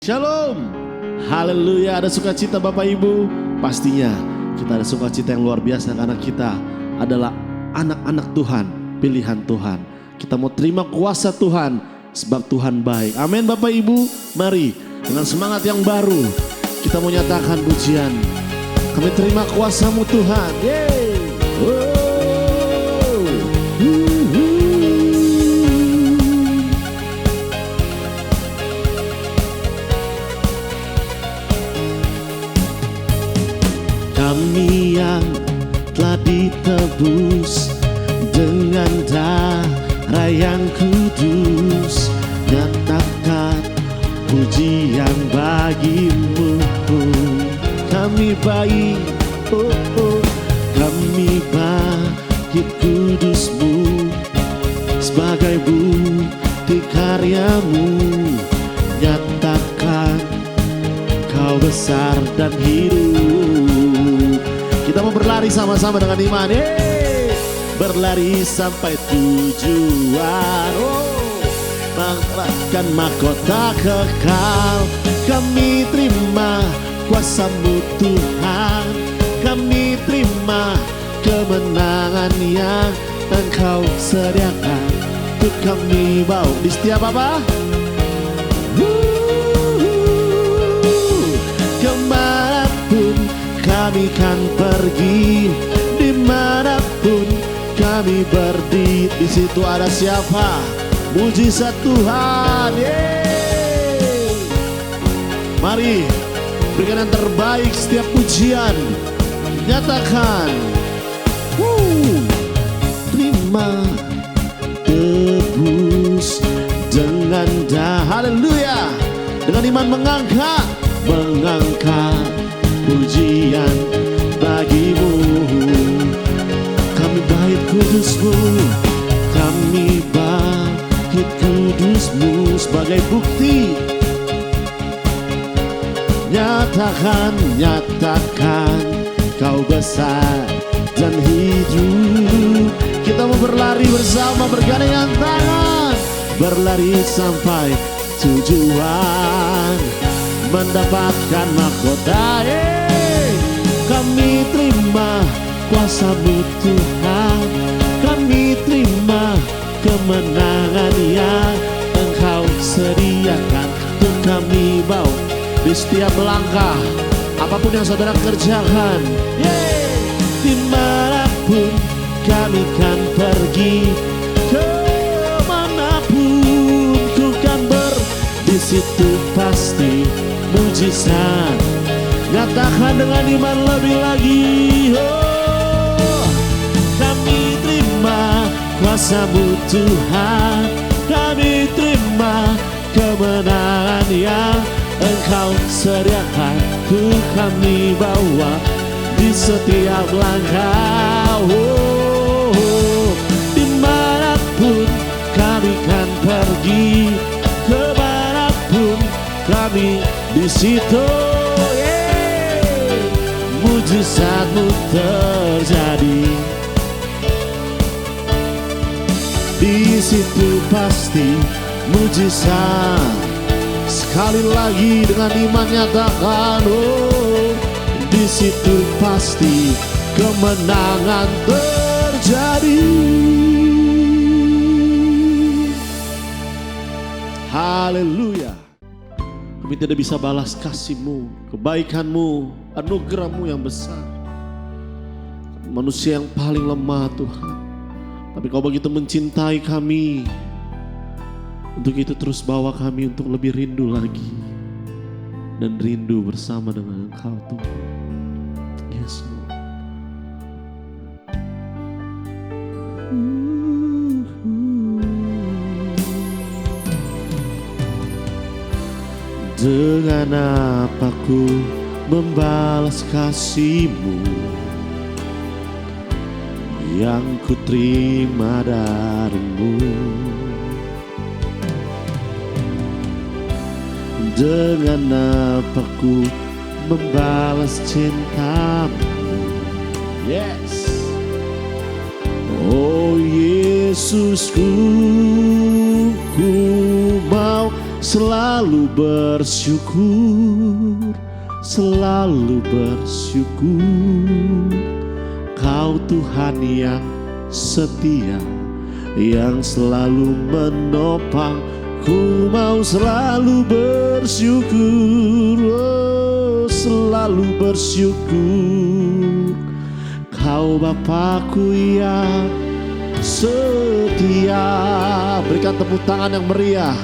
Shalom, haleluya. Ada sukacita Bapak Ibu? Pastinya kita ada sukacita yang luar biasa karena kita adalah anak-anak Tuhan, pilihan Tuhan. Kita mau terima kuasa Tuhan sebab Tuhan baik. Amin Bapak Ibu. Mari dengan semangat yang baru kita mau nyatakan pujian. Kami terima kuasa-Mu Tuhan. Yeay. Kami yang telah ditebus dengan darah yang kudus, nyatakan pujian bagimu. Kami baik, kami bangkit kudusmu, sebagai bukti karyamu, nyatakan Kau besar dan hidup. Kita mau berlari sama-sama dengan iman. Berlari sampai tujuan. Mendapatkan mahkota kekal. Kami terima kuasa-Mu Tuhan. Kami terima kemenangan yang Engkau sediakan untuk kami bawa di setiap apa? Kemanapun kami kan pergi, dimanapun kami berdiri, di situ ada siapa? Mujizat Tuhan. Mari berikan yang terbaik setiap pujian. Nyatakan, terima tebus dengan haleluya, dengan iman mengangkat pujian bagimu. Kami baik kudus-Mu, kami bangkit kudus-Mu, sebagai bukti. Nyatakan Kau besar dan hidup. Kita mau berlari bersama, bergandengan tangan, berlari sampai tujuan, mendapatkan mahkota. Kami terima kuasa-Mu Tuhan. Kami terima kemenangan yang Engkau sediakan untuk kami bawa di setiap langkah. Apapun yang saudara kerjakan, dimanapun kami kan pergi, kemanapun ku kan di situ pasti mujizat. Nyatakan dengan iman lebih lagi. Kami terima kuasa-Mu Tuhan. Kami terima kemenangan yang Engkau sediakan untuk kami bawa di setiap langkah. Dimanapun kami kan pergi, kemanapun kami di situ, mujizat-Mu terjadi. Di situ pasti mujizat. Sekali lagi dengan iman nyatakan, di situ pasti kemenangan terjadi. Haleluya. Kami tidak bisa balas kasih-Mu, kebaikan-Mu, anugerah-Mu yang besar. Manusia yang paling lemah Tuhan, tapi Kau begitu mencintai kami. Untuk itu terus bawa kami untuk lebih rindu lagi, dan rindu bersama dengan Engkau Tuhan. Yes Lord. Dengan apa ku membalas kasih-Mu yang ku terima dari-Mu? Dengan apa ku membalas cinta-Mu? Yes. Oh Yesusku, ku mau selalu bersyukur, selalu bersyukur. Kau Tuhan yang setia, yang selalu menopang. Ku mau selalu bersyukur, oh, selalu bersyukur. Kau Bapakku yang setia. Berikan tepuk tangan yang meriah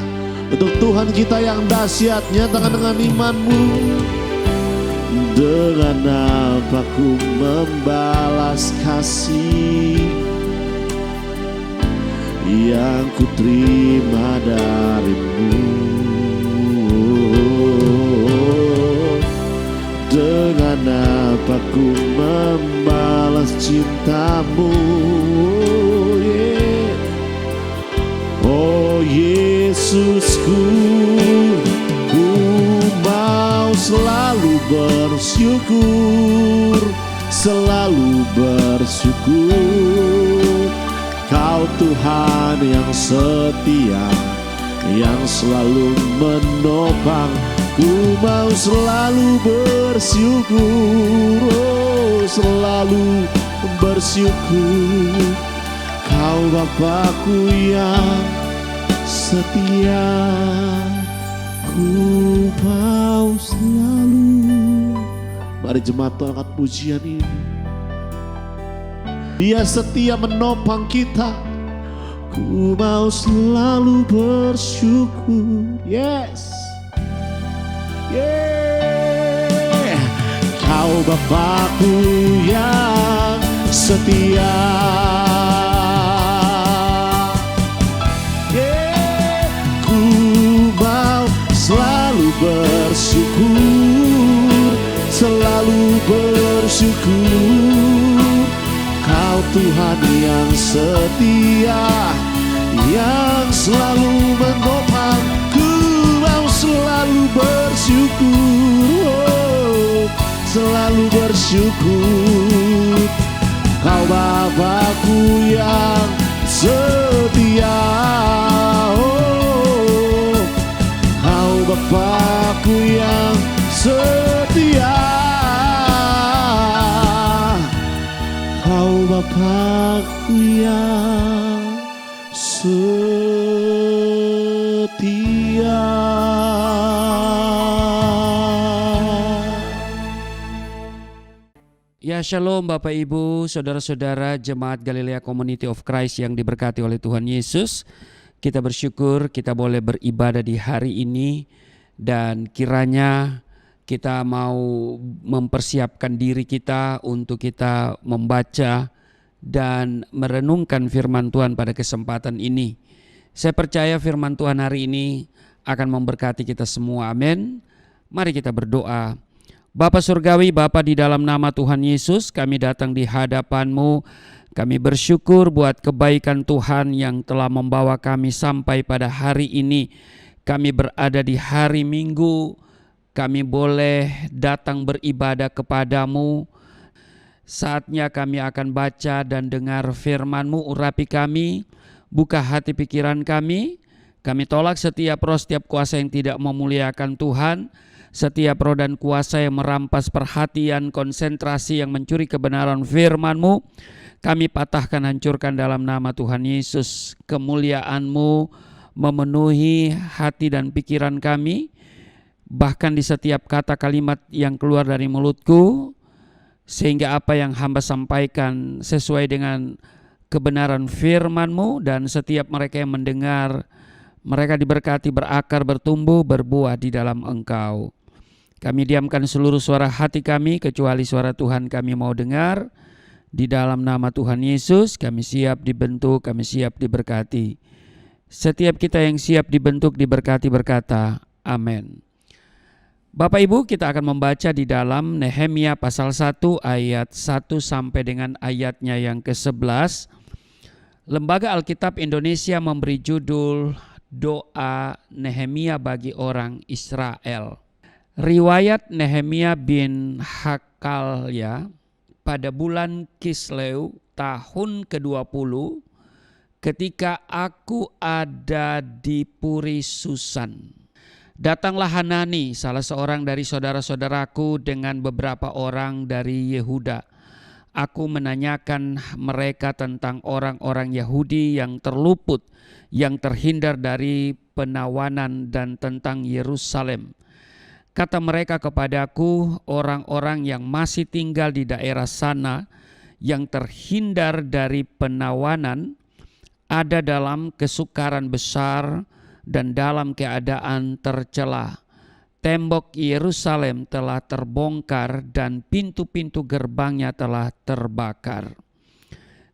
untuk Tuhan kita yang dahsyat. Nyatakan dengan imanmu. Dengan apa ku membalas kasih yang ku terima darimu? Dengan apa ku membalas cintamu? Oh Yesusku, ku mau selalu bersyukur, selalu bersyukur. Kau Tuhan yang setia, yang selalu menopang. Ku mau selalu bersyukur, oh, selalu bersyukur. Kau Bapakku yang setia, ku mau selalu. Mari jemaat Tuhan angkat pujian ini. Dia setia menopang kita. Ku mau selalu bersyukur. Yes, yeah. Kau Bapakku yang setia, yeah. Ku mau selalu bersyukur, selalu bersyukur. Kau Tuhan yang setia, yang selalu menopang. Ku mau selalu bersyukur, oh, selalu bersyukur. Kau Bapakku yang setia, oh, Kau Bapakku yang setia. Kau Bapakku yang setia. Ya shalom Bapak Ibu, saudara-saudara jemaat Galilea Community of Christ yang diberkati oleh Tuhan Yesus. Kita bersyukur kita boleh beribadah di hari ini, dan kiranya kita mau mempersiapkan diri kita untuk kita membaca dan merenungkan firman Tuhan pada kesempatan ini. Saya percaya firman Tuhan hari ini akan memberkati kita semua. Amin. Mari kita berdoa. Bapa Surgawi, Bapa di dalam nama Tuhan Yesus, kami datang di hadapan-Mu. Kami bersyukur buat kebaikan Tuhan yang telah membawa kami sampai pada hari ini. Kami berada di hari Minggu. Kami boleh datang beribadah kepadamu. Saatnya kami akan baca dan dengar firman-Mu. Urapi kami, buka hati pikiran kami. Kami tolak setiap roh, setiap kuasa yang tidak memuliakan Tuhan. Setiap roh dan kuasa yang merampas perhatian, konsentrasi, yang mencuri kebenaran firman-Mu. Kami patahkan, hancurkan dalam nama Tuhan Yesus. Kemuliaan-Mu memenuhi hati dan pikiran kami. Bahkan di setiap kata kalimat yang keluar dari mulutku, sehingga apa yang hamba sampaikan sesuai dengan kebenaran firman-Mu, dan setiap mereka yang mendengar, mereka diberkati, berakar, bertumbuh, berbuah di dalam Engkau. Kami diamkan seluruh suara hati kami, kecuali suara Tuhan kami mau dengar. Di dalam nama Tuhan Yesus kami siap dibentuk, kami siap diberkati. Setiap kita yang siap dibentuk, diberkati, berkata amin. Bapak Ibu, kita akan membaca di dalam Nehemia pasal 1 ayat 1 sampai dengan ayatnya yang ke-11. Lembaga Alkitab Indonesia memberi judul Doa Nehemia bagi orang Israel. Riwayat Nehemia bin Hakalya pada bulan Kisleu tahun ke-20, ketika aku ada di Puri Susan. Datanglah Hanani, salah seorang dari saudara-saudaraku, dengan beberapa orang dari Yehuda. Aku menanyakan mereka tentang orang-orang Yahudi yang terluput, yang terhindar dari penawanan, dan tentang Yerusalem. Kata mereka kepadaku, orang-orang yang masih tinggal di daerah sana, yang terhindar dari penawanan, ada dalam kesukaran besar dan dalam keadaan tercela. Tembok Yerusalem telah terbongkar dan pintu-pintu gerbangnya telah terbakar.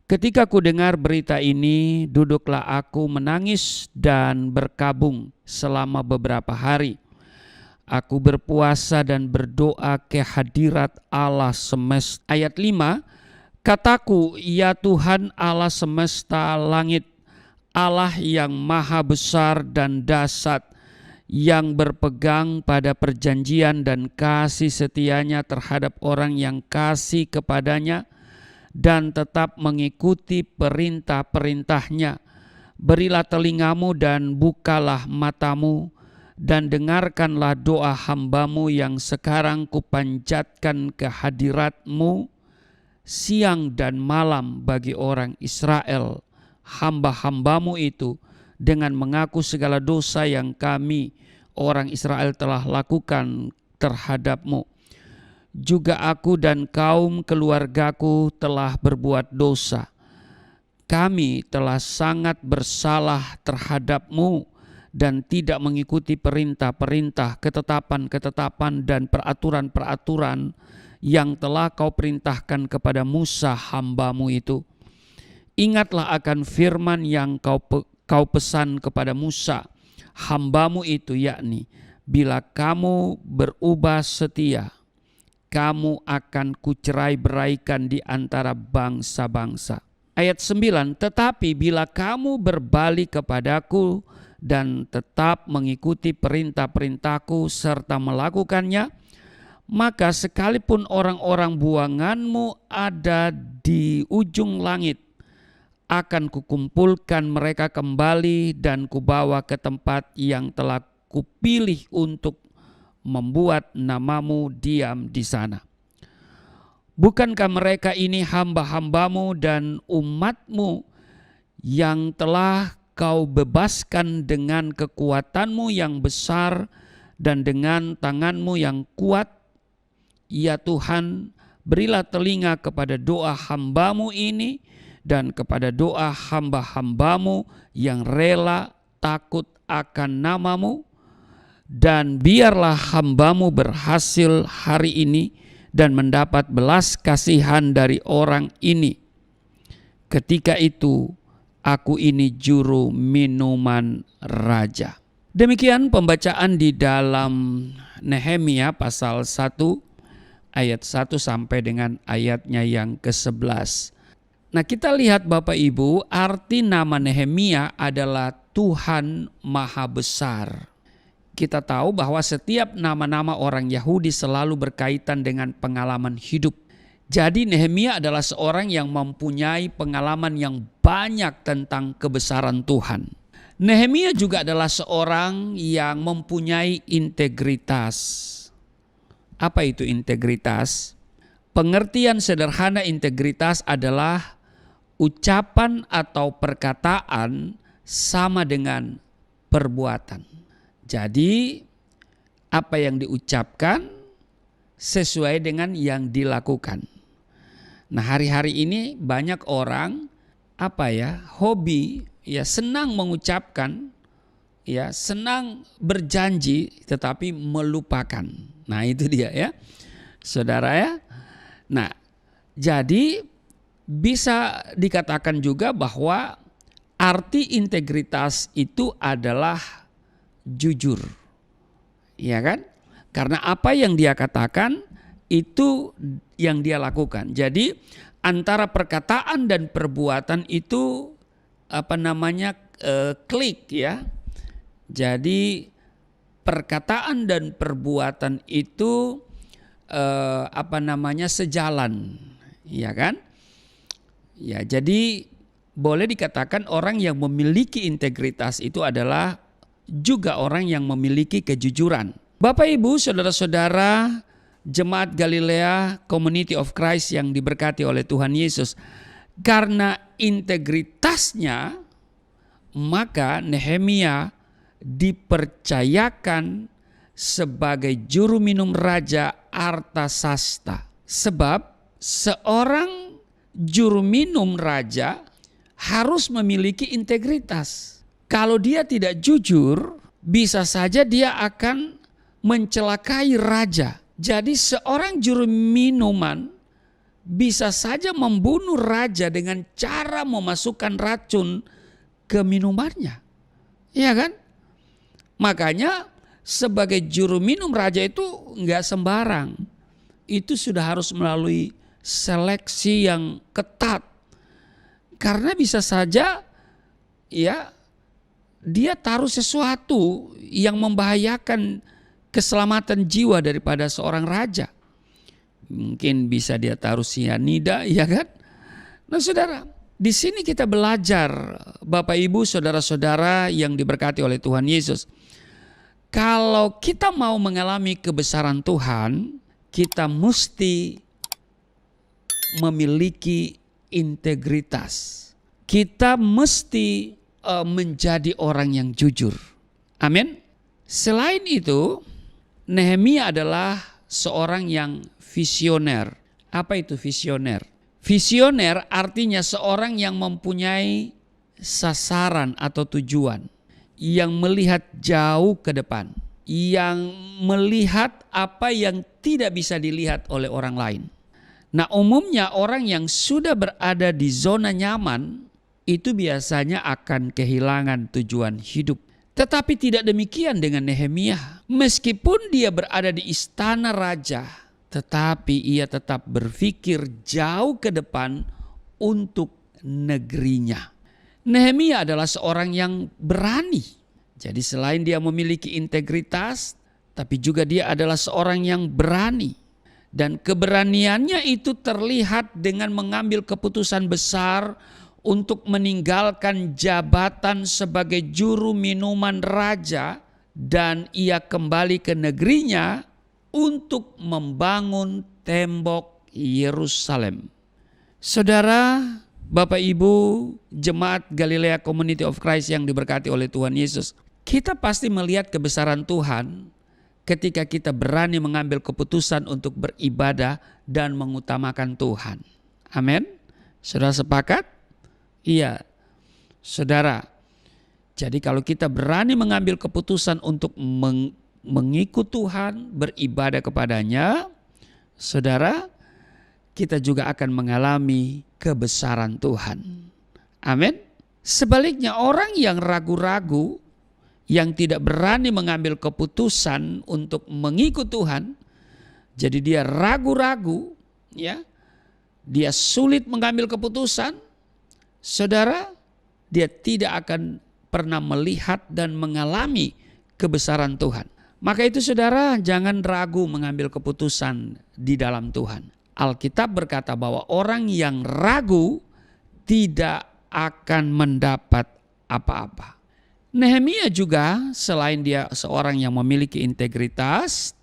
Ketika ku dengar berita ini, duduklah aku menangis dan berkabung selama beberapa hari. Aku berpuasa dan berdoa ke hadirat Allah semesta. Ayat 5, kataku, ya Tuhan Allah semesta langit, Allah yang maha besar dan dahsyat, yang berpegang pada perjanjian dan kasih setianya terhadap orang yang kasih kepadanya dan tetap mengikuti perintah-perintahnya. Berilah telingamu dan bukalah matamu, dan dengarkanlah doa hambamu yang sekarang kupanjatkan ke hadiratmu siang dan malam bagi orang Israel, hamba-hambamu itu, dengan mengaku segala dosa yang kami orang Israel telah lakukan terhadapmu. Juga aku dan kaum keluargaku telah berbuat dosa. Kami telah sangat bersalah terhadapmu dan tidak mengikuti perintah-perintah, ketetapan-ketetapan dan peraturan-peraturan yang telah kau perintahkan kepada Musa hambamu itu. Ingatlah akan firman yang kau pesan kepada Musa hambamu itu, yakni, bila kamu berubah setia, kamu akan kucerai beraikan di antara bangsa-bangsa. Ayat 9, tetapi bila kamu berbalik kepadaku dan tetap mengikuti perintah-perintahku serta melakukannya, maka sekalipun orang-orang buanganmu ada di ujung langit, akan kukumpulkan mereka kembali dan kubawa ke tempat yang telah kupilih untuk membuat namamu diam di sana. Bukankah mereka ini hamba-hambamu dan umatmu yang telah kau bebaskan dengan kekuatanmu yang besar dan dengan tanganmu yang kuat? Ya Tuhan, berilah telinga kepada doa hambamu ini dan kepada doa hamba-hambamu yang rela takut akan namamu, dan biarlah hambamu berhasil hari ini dan mendapat belas kasihan dari orang ini. Ketika itu aku ini juru minuman raja. Demikian pembacaan di dalam Nehemia pasal 1 ayat 1 sampai dengan ayatnya yang ke-11. Nah, kita lihat Bapak Ibu, arti nama Nehemia adalah Tuhan Maha Besar. Kita tahu bahwa setiap nama-nama orang Yahudi selalu berkaitan dengan pengalaman hidup. Jadi Nehemia adalah seorang yang mempunyai pengalaman yang banyak tentang kebesaran Tuhan. Nehemia juga adalah seorang yang mempunyai integritas. Apa itu integritas? Pengertian sederhana integritas adalah ucapan atau perkataan sama dengan perbuatan. Jadi apa yang diucapkan sesuai dengan yang dilakukan. Nah, hari-hari ini banyak orang hobi senang mengucapkan, senang berjanji tetapi melupakan. Nah, itu dia ya. Saudara ya. Nah, jadi bisa dikatakan juga bahwa arti integritas itu adalah jujur. Ya kan? Karena apa yang dia katakan itu yang dia lakukan. Jadi antara perkataan dan perbuatan itu klik ya. Jadi perkataan dan perbuatan itu sejalan, ya kan? Ya, jadi boleh dikatakan orang yang memiliki integritas itu adalah juga orang yang memiliki kejujuran. Bapak Ibu, saudara-saudara, Jemaat Galilea Community of Christ yang diberkati oleh Tuhan Yesus, karena integritasnya, maka Nehemia dipercayakan sebagai juru minum Raja Artasasta. Sebab seorang juru minum raja harus memiliki integritas. Kalau dia tidak jujur, bisa saja dia akan mencelakai raja. Jadi seorang juru minuman bisa saja membunuh raja dengan cara memasukkan racun ke minumannya. Iya kan? Makanya sebagai juru minum raja itu enggak sembarang. Itu sudah harus melalui seleksi yang ketat. Karena bisa saja ya dia taruh sesuatu yang membahayakan keselamatan jiwa daripada seorang raja. Mungkin bisa dia taruh sianida, ya kan? Nah saudara, di sini kita belajar Bapak Ibu saudara-saudara yang diberkati oleh Tuhan Yesus. Kalau kita mau mengalami kebesaran Tuhan, kita mesti memiliki integritas. Kita mesti menjadi orang yang jujur. Amin. Selain itu, Nehemia adalah seorang yang visioner. Apa itu visioner? Visioner artinya seorang yang mempunyai sasaran atau tujuan, yang melihat jauh ke depan, yang melihat apa yang tidak bisa dilihat oleh orang lain. Nah, umumnya orang yang sudah berada di zona nyaman itu biasanya akan kehilangan tujuan hidup. Tetapi tidak demikian dengan Nehemia. Meskipun dia berada di istana raja, tetapi ia tetap berpikir jauh ke depan untuk negerinya. Nehemia adalah seorang yang berani. Jadi selain dia memiliki integritas, tapi juga dia adalah seorang yang berani. Dan keberaniannya itu terlihat dengan mengambil keputusan besar untuk meninggalkan jabatan sebagai juru minuman raja, dan ia kembali ke negerinya untuk membangun tembok Yerusalem. Saudara, Bapak Ibu, Jemaat Galilea Community of Christ yang diberkati oleh Tuhan Yesus, kita pasti melihat kebesaran Tuhan ketika kita berani mengambil keputusan untuk beribadah dan mengutamakan Tuhan. Amin. Saudara sepakat? Iya. Saudara, jadi kalau kita berani mengambil keputusan untuk mengikut Tuhan, beribadah kepadanya, saudara, kita juga akan mengalami kebesaran Tuhan. Amin. Sebaliknya orang yang ragu-ragu, yang tidak berani mengambil keputusan untuk mengikut Tuhan, jadi dia ragu-ragu, ya, dia sulit mengambil keputusan, saudara, dia tidak akan pernah melihat dan mengalami kebesaran Tuhan. Maka itu saudara, jangan ragu mengambil keputusan di dalam Tuhan. Alkitab berkata bahwa orang yang ragu tidak akan mendapat apa-apa. Nehemia juga selain dia seorang yang memiliki integritas,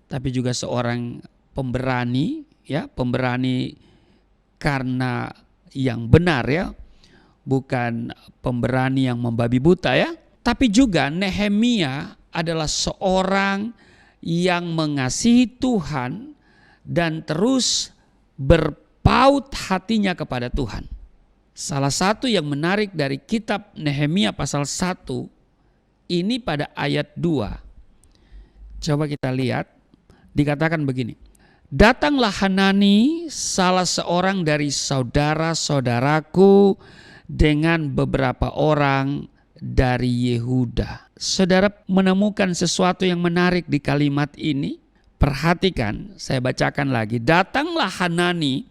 tapi juga seorang pemberani, ya, pemberani karena yang benar, ya, bukan pemberani yang membabi buta, ya. Tapi juga Nehemia adalah seorang yang mengasihi Tuhan dan terus berpaut hatinya kepada Tuhan. Salah satu yang menarik dari kitab Nehemia pasal 1 ini pada ayat 2. Coba kita lihat, dikatakan begini. Datanglah Hanani, salah seorang dari saudara-saudaraku, dengan beberapa orang dari Yehuda. Saudara menemukan sesuatu yang menarik di kalimat ini. Perhatikan, saya bacakan lagi. Datanglah Hanani,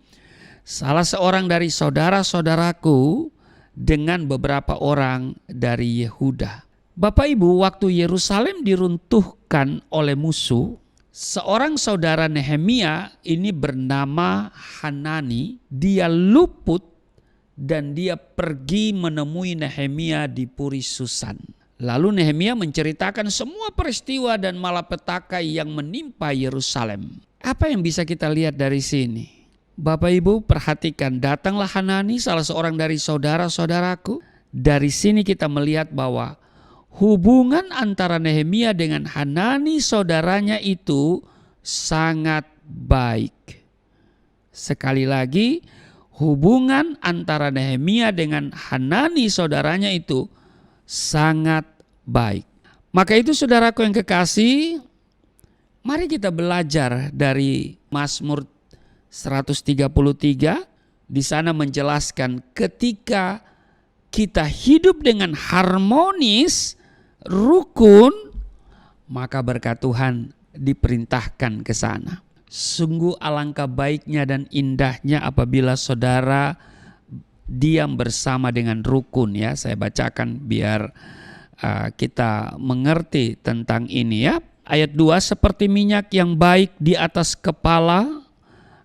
salah seorang dari saudara-saudaraku, dengan beberapa orang dari Yehuda. Bapak Ibu, waktu Yerusalem diruntuhkan oleh musuh, seorang saudara Nehemia ini bernama Hanani, dia luput dan dia pergi menemui Nehemia di Puri Susan. Lalu Nehemia menceritakan semua peristiwa dan malapetaka yang menimpa Yerusalem. Apa yang bisa kita lihat dari sini? Bapak Ibu perhatikan, datanglah Hanani, salah seorang dari saudara-saudaraku. Dari sini kita melihat bahwa hubungan antara Nehemia dengan Hanani saudaranya itu sangat baik. Sekali lagi, hubungan antara Nehemia dengan Hanani saudaranya itu sangat baik. Maka itu saudaraku yang kekasih, mari kita belajar dari Mazmur 133. Di sana menjelaskan ketika kita hidup dengan harmonis, rukun, maka berkat Tuhan diperintahkan ke sana. Sungguh alangkah baiknya dan indahnya apabila saudara diam bersama dengan rukun, ya. Saya bacakan biar kita mengerti tentang ini, ya. Ayat 2, seperti minyak yang baik di atas kepala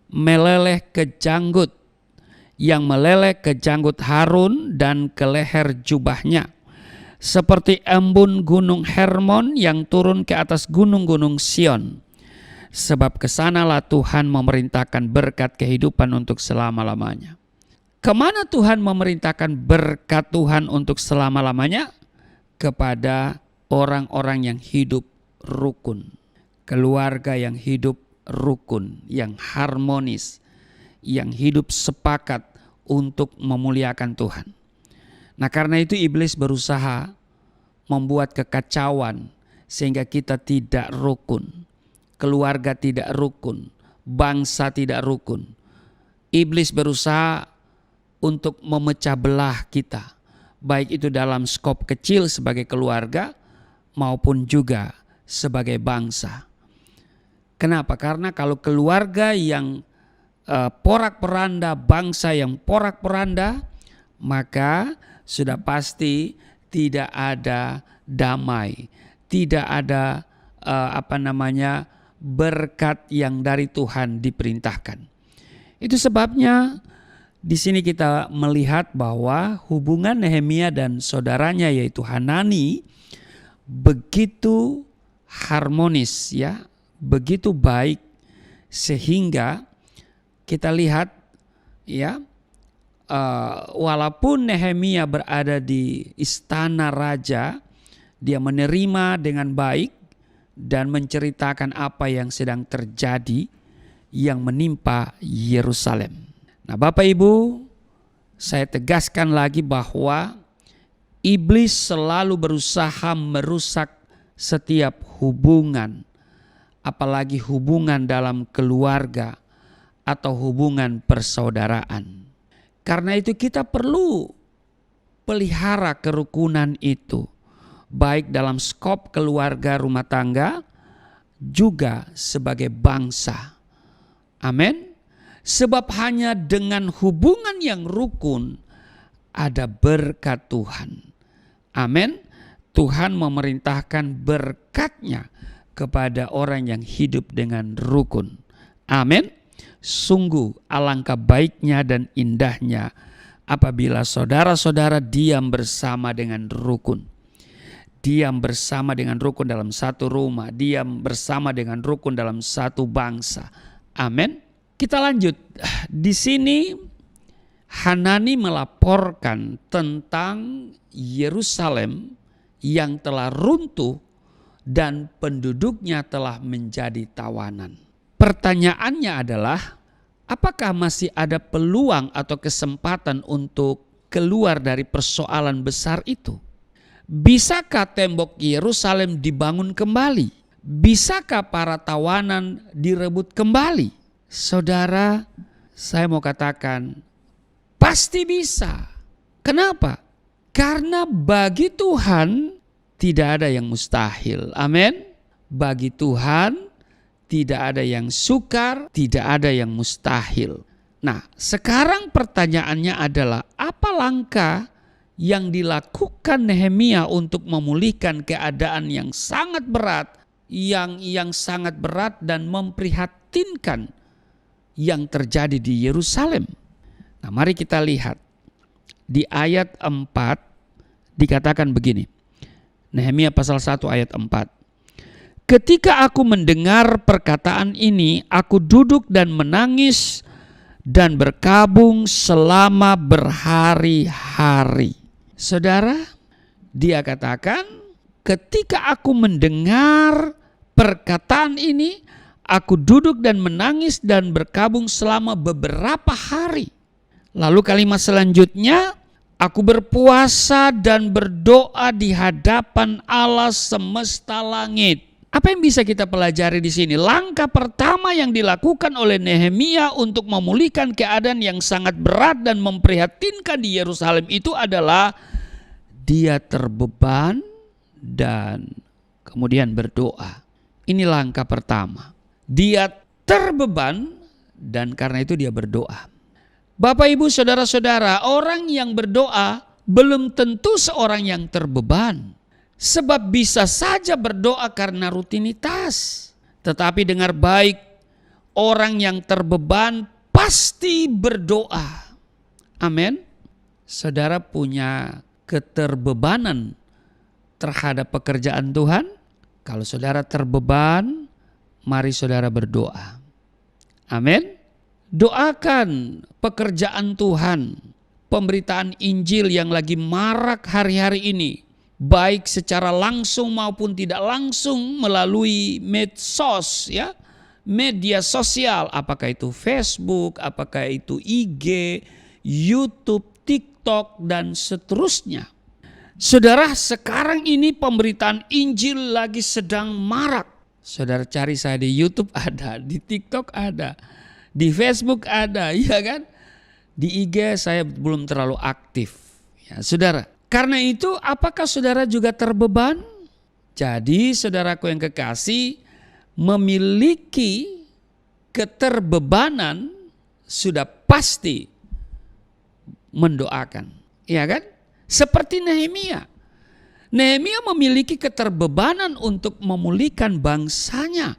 meleleh ke janggut, yang meleleh ke janggut Harun dan ke leher jubahnya. Seperti embun gunung Hermon yang turun ke atas gunung-gunung Sion. Sebab kesanalah Tuhan memerintahkan berkat kehidupan untuk selama-lamanya. Kemana Tuhan memerintahkan berkat Tuhan untuk selama-lamanya? Kepada orang-orang yang hidup rukun. Keluarga yang hidup rukun, yang harmonis, yang hidup sepakat untuk memuliakan Tuhan. Nah, karena itu iblis berusaha membuat kekacauan sehingga kita tidak rukun. Keluarga tidak rukun, bangsa tidak rukun. Iblis berusaha untuk memecah belah kita, baik itu dalam skop kecil sebagai keluarga maupun juga sebagai bangsa. Kenapa? Karena kalau keluarga yang porak-poranda, bangsa yang porak-poranda, maka sudah pasti tidak ada damai, tidak ada berkat yang dari Tuhan diperintahkan. Itu sebabnya di sini kita melihat bahwa hubungan Nehemia dan saudaranya yaitu Hanani begitu harmonis, ya, begitu baik, sehingga kita lihat, ya, walaupun Nehemia berada di istana raja, dia menerima dengan baik dan menceritakan apa yang sedang terjadi yang menimpa Yerusalem. Nah, Bapak Ibu, saya tegaskan lagi bahwa iblis selalu berusaha merusak setiap hubungan, apalagi hubungan dalam keluarga atau hubungan persaudaraan. Karena itu kita perlu pelihara kerukunan itu, baik dalam skop keluarga rumah tangga, juga sebagai bangsa. Amin. Sebab hanya dengan hubungan yang rukun ada berkat Tuhan. Amin. Tuhan memerintahkan berkatnya kepada orang yang hidup dengan rukun. Amin. Sungguh alangkah baiknya dan indahnya apabila saudara-saudara diam bersama dengan rukun. Diam bersama dengan rukun dalam satu rumah, diam bersama dengan rukun dalam satu bangsa. Amin. Kita lanjut. Di sini Hanani melaporkan tentang Yerusalem yang telah runtuh dan penduduknya telah menjadi tawanan. Pertanyaannya adalah, apakah masih ada peluang atau kesempatan untuk keluar dari persoalan besar itu? Bisakah tembok Yerusalem dibangun kembali? Bisakah para tawanan direbut kembali? Saudara, saya mau katakan pasti bisa. Kenapa? Karena bagi Tuhan tidak ada yang mustahil. Amin. Bagi Tuhan tidak ada yang sukar, tidak ada yang mustahil. Nah, sekarang pertanyaannya adalah, apa langkah yang dilakukan Nehemia untuk memulihkan keadaan yang sangat berat, yang sangat berat dan memprihatinkan yang terjadi di Yerusalem? Nah, mari kita lihat di ayat 4 dikatakan begini. Nehemia pasal 1 ayat 4. Ketika aku mendengar perkataan ini, aku duduk dan menangis dan berkabung selama berhari-hari. Saudara, dia katakan, ketika aku mendengar perkataan ini, aku duduk dan menangis dan berkabung selama beberapa hari. Lalu kalimat selanjutnya, aku berpuasa dan berdoa di hadapan Allah semesta langit. Apa yang bisa kita pelajari di sini? Langkah pertama yang dilakukan oleh Nehemia untuk memulihkan keadaan yang sangat berat dan memprihatinkan di Yerusalem itu adalah dia terbeban dan kemudian berdoa. Ini langkah pertama. Dia terbeban dan karena itu dia berdoa. Bapak, Ibu, saudara-saudara, orang yang berdoa belum tentu seorang yang terbeban. Sebab bisa saja berdoa karena rutinitas. Tetapi dengar baik, orang yang terbeban pasti berdoa. Amin. Saudara punya keterbebanan terhadap pekerjaan Tuhan? Kalau saudara terbeban, mari saudara berdoa. Amin. Doakan pekerjaan Tuhan, pemberitaan Injil yang lagi marak hari-hari ini, baik secara langsung maupun tidak langsung melalui medsos, ya, media sosial, apakah itu Facebook, apakah itu IG, YouTube, TikTok, dan seterusnya. Saudara, sekarang ini pemberitaan Injil lagi sedang marak. Saudara cari saya di YouTube ada, di TikTok ada, di Facebook ada, ya kan? Di IG saya belum terlalu aktif. Ya, saudara. Karena itu apakah saudara juga terbeban? Jadi saudaraku yang kekasih, memiliki keterbebanan sudah pasti mendoakan. Ya kan? Seperti Nehemia. Nehemia memiliki keterbebanan untuk memulihkan bangsanya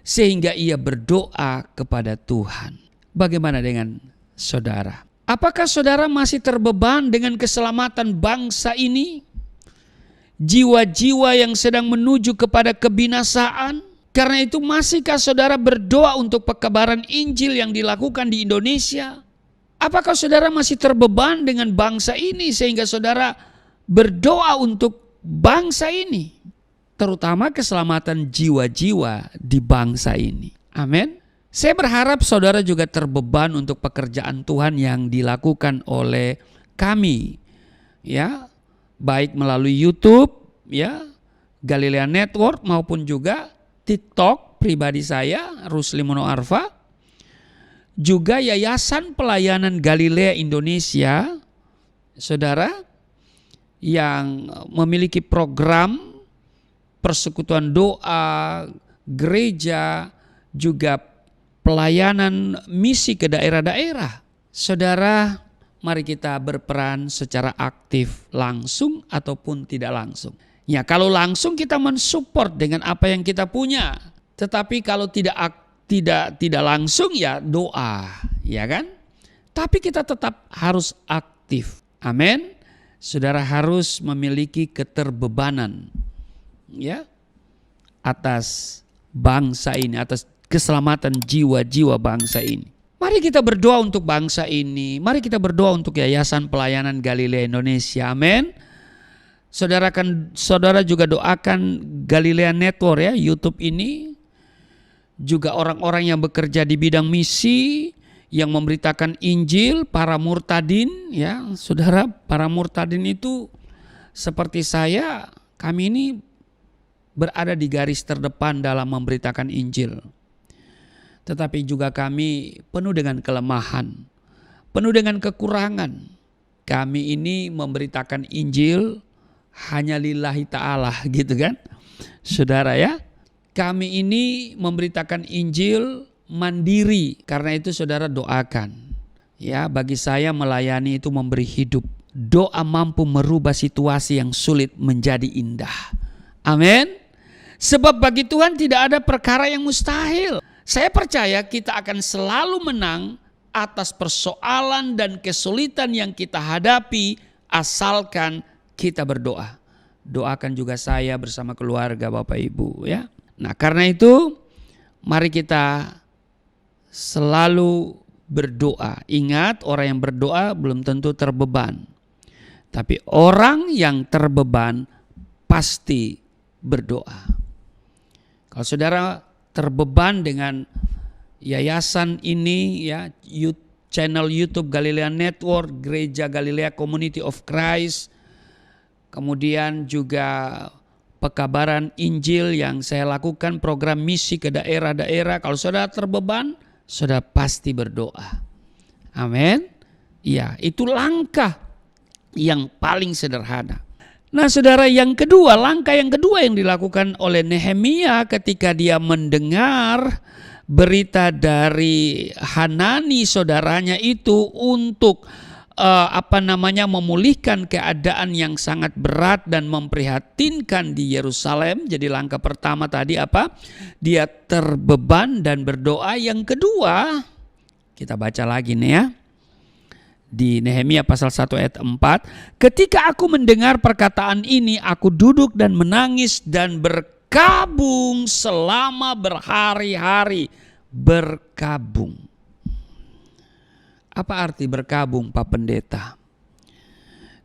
sehingga ia berdoa kepada Tuhan. Bagaimana dengan saudara? Apakah saudara masih terbeban dengan keselamatan bangsa ini? Jiwa-jiwa yang sedang menuju kepada kebinasaan? Karena itu masihkah saudara berdoa untuk pekabaran Injil yang dilakukan di Indonesia? Apakah saudara masih terbeban dengan bangsa ini sehingga saudara berdoa untuk bangsa ini? Terutama keselamatan jiwa-jiwa di bangsa ini. Amin. Saya berharap saudara juga terbeban untuk pekerjaan Tuhan yang dilakukan oleh kami, ya, baik melalui YouTube, ya, Galilea Network maupun juga TikTok pribadi saya, Rusli Mono Arfa, juga Yayasan Pelayanan Galilea Indonesia, saudara, yang memiliki program persekutuan doa, gereja, juga pelayanan misi ke daerah-daerah. Saudara, mari kita berperan secara aktif langsung ataupun tidak langsung. Ya, kalau langsung kita mensupport dengan apa yang kita punya. Tetapi kalau tidak langsung ya doa, ya kan? Tapi kita tetap harus aktif. Amin. Saudara harus memiliki keterbebanan, ya, atas bangsa ini, atas keselamatan jiwa-jiwa bangsa ini. Mari kita berdoa untuk bangsa ini. Mari kita berdoa untuk Yayasan Pelayanan Galilea Indonesia. Amin. Saudara juga doakan Galilea Network, ya, YouTube ini. Juga orang-orang yang bekerja di bidang misi, yang memberitakan Injil, para murtadin, ya. Saudara, para murtadin itu seperti saya, kami ini berada di garis terdepan dalam memberitakan Injil. Tetapi juga kami penuh dengan kelemahan, penuh dengan kekurangan. Kami ini memberitakan Injil hanya lillahi ta'ala, gitu kan. Saudara, ya, kami ini memberitakan Injil mandiri. Karena itu saudara doakan. Ya, bagi saya melayani itu memberi hidup. Doa mampu merubah situasi yang sulit menjadi indah. Amin. Sebab bagi Tuhan tidak ada perkara yang mustahil. Saya percaya kita akan selalu menang atas persoalan dan kesulitan yang kita hadapi asalkan kita berdoa. doakan juga saya bersama keluarga Bapak Ibu ya. Nah, karena itu mari kita selalu berdoa. Ingat, orang yang berdoa belum tentu terbeban. Tapi orang yang terbeban pasti berdoa. Kalau saudara terbeban dengan yayasan ini ya, channel YouTube Galilea Network, Gereja Galilea Community of Christ, kemudian juga pekabaran Injil yang saya lakukan, program misi ke daerah-daerah. Kalau saudara terbeban, saudara pasti berdoa. Amin. Ya, itu langkah yang paling sederhana. Nah, saudara, langkah yang kedua yang dilakukan oleh Nehemia ketika dia mendengar berita dari Hanani saudaranya itu untuk memulihkan keadaan yang sangat berat dan memprihatinkan di Yerusalem. Jadi langkah pertama tadi apa? Dia terbeban dan berdoa. Yang kedua, kita baca lagi nih ya. Di Nehemia pasal 1 ayat 4, ketika aku mendengar perkataan ini, aku duduk dan menangis dan berkabung selama berhari-hari. Berkabung. Apa arti berkabung, Pak Pendeta?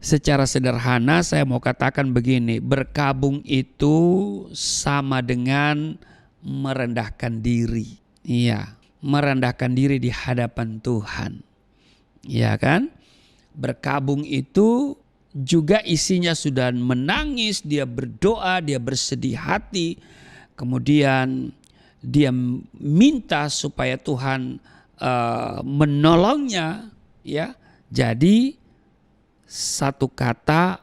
Secara sederhana saya mau katakan begini, berkabung itu sama dengan merendahkan diri. Iya, merendahkan diri di hadapan Tuhan. Ya kan? Berkabung itu juga isinya sudah menangis, dia berdoa, dia bersedih hati, kemudian dia minta supaya Tuhan menolongnya, ya. Jadi satu kata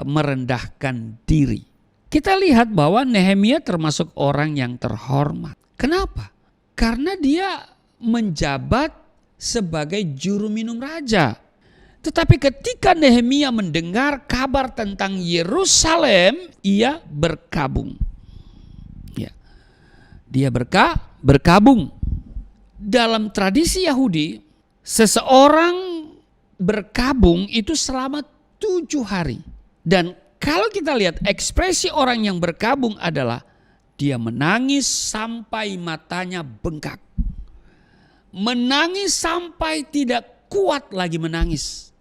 merendahkan diri. Kita lihat bahwa Nehemia termasuk orang yang terhormat. Kenapa? Karena dia menjabat sebagai juru minum raja. Tetapi ketika Nehemia mendengar kabar tentang Yerusalem, ia berkabung. Ya. Dia berkabung. Dalam tradisi Yahudi, seseorang berkabung itu selama 7 hari. Dan kalau kita lihat ekspresi orang yang berkabung adalah dia menangis sampai matanya bengkak. Menangis sampai tidak kuat lagi menangis.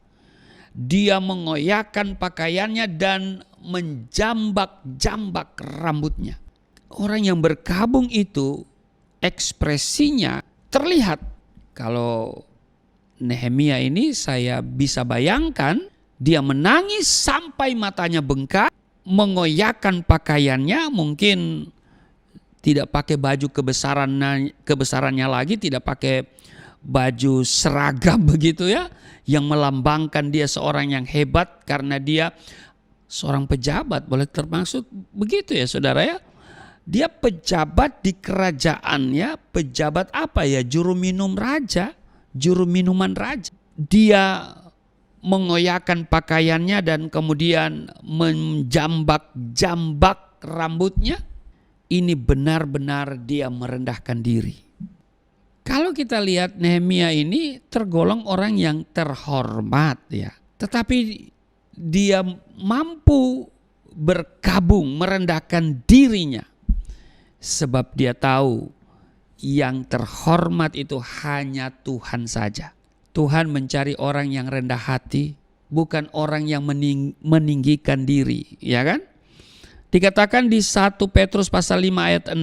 Dia mengoyakkan pakaiannya dan menjambak-jambak rambutnya. Orang yang berkabung itu ekspresinya terlihat. Kalau Nehemia ini saya bisa bayangkan, dia menangis sampai matanya bengkak, mengoyakkan pakaiannya, mungkin tidak pakai baju kebesarannya lagi, tidak pakai baju seragam begitu ya, yang melambangkan dia seorang yang hebat karena dia seorang pejabat, boleh termasuk begitu ya saudara ya. Dia pejabat di kerajaan ya, pejabat apa ya, juru minuman raja. Dia mengoyakkan pakaiannya dan kemudian menjambak-jambak rambutnya. Ini benar-benar dia merendahkan diri. Kalau kita lihat Nehemia ini tergolong orang yang terhormat ya. Tetapi dia mampu berkabung, merendahkan dirinya. Sebab dia tahu yang terhormat itu hanya Tuhan saja. Tuhan mencari orang yang rendah hati, bukan orang yang meninggikan diri, ya kan? Dikatakan di 1 Petrus pasal 5 ayat 6,